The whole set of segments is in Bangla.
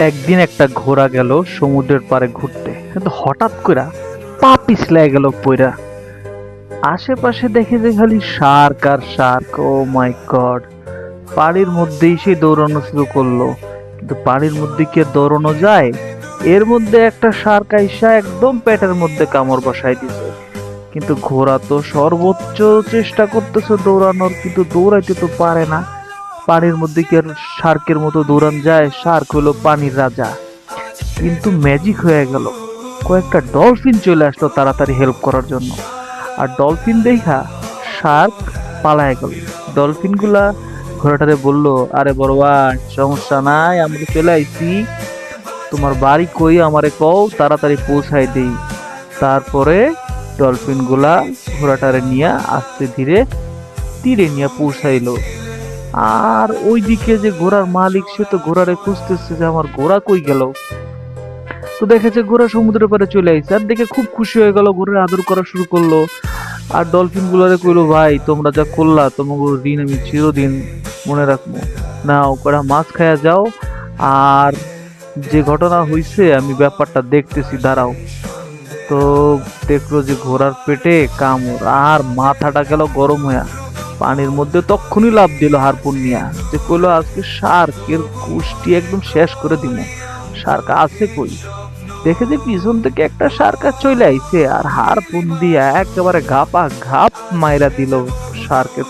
একদিন একটা ঘোড়া গেল সমুদ্রের পাড়ে ঘুরতে, কিন্তু হঠাৎ করে পা পিছলাই গেল পইরা। আশেপাশে দেখে যে খালি শার্ক আর শার্ক। ও মাই গড! পানির মধ্যেই সে দৌড়ানো শুরু করলো, কিন্তু পানির মধ্যে কি আর দৌড়ানো যায়? এর মধ্যে একটা শার্ক আইসা একদম পেটের মধ্যে কামড় বসাই দিছে। কিন্তু ঘোড়া তো সর্বোচ্চ চেষ্টা করতেছে দৌড়ানোর, কিন্তু দৌড়াইতে তো পারে না। পানির মধ্যে কি আর শার্কের মতো দৌড়ান যায়? শার্ক হলো পানির রাজা। কিন্তু ম্যাজিক হয়ে গেল, কয়েকটা ডলফিন চলে আসলো তাড়াতাড়ি হেল্প করার জন্য। আর ডলফিন দেখা শার্ক পালায় গেল। ডলফিন গুলা ঘোড়াটারে বলল, আরে বড় ভাই, সমস্যা নাই, আমরা চলে আইছি। তোমার বাড়ি কই আমারে কও, তাড়াতাড়ি পৌঁছাই দেই। তারপরে ডলফিন গুলা ঘোড়াটারে নিয়ে আস্তে ধীরে তীরে নিয়ে পৌঁছাইলো। আর ওইদিকে যে ঘোড়ার মালিক, সে তো ঘোড়ারে খুঁজতেছে যে আমার ঘোড়া কই গেল। তো দেখেছে ঘোড়া সমুদ্রের পাড়ে চলে আইছে, আর দেখে খুব খুশি হয়ে গেল, ঘোড়ার আদর করা শুরু করলো। আর ডলফিন গুলারে কইলো, ভাই তোমরা যা করলা, তোমাকে ঋণ আমি চিরদিন মনে রাখবো। নাও কটা মাছ খায়া যাও। আর যে ঘটনা হইছে আমি ব্যাপারটা দেখতেছি, দাঁড়াও। তো দেখলো যে ঘোড়ার পেটে কামড়, আর মাথাটা গেল গরম হইয়া। পানির মধ্যে তক্ষুনি লাফ দিল হারপুন নিয়া, যে কইলো আজকে শার্কের কুষ্টি একদম শেষ করে দিব। শার্ক আছে কই? দেখে যে পিছন থেকে একটা শার্ক চলে আইছে, আর হারপুন দিয়া একেবারে ঘাপা ঘাপ মাইরা দিল শার্কের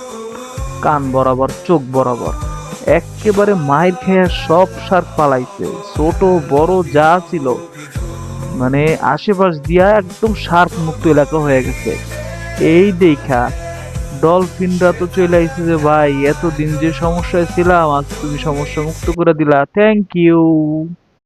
কান বরাবর, চোখ বরাবর। একেবারে মাইর খেয়ে সব শার্ক পালাইছে, ছোট বড় যা ছিল। মানে আশেপাশ দিয়া একদম শার্ক মুক্ত এলাকা হয়ে গেছে। এই দেখা ডলফিনরা তো চলে আইছে যে, ভাই এতদিন যে সমস্যায় ছিলাম, আজ তুমি সমস্যা মুক্ত করে দিলা, থ্যাংক ইউ।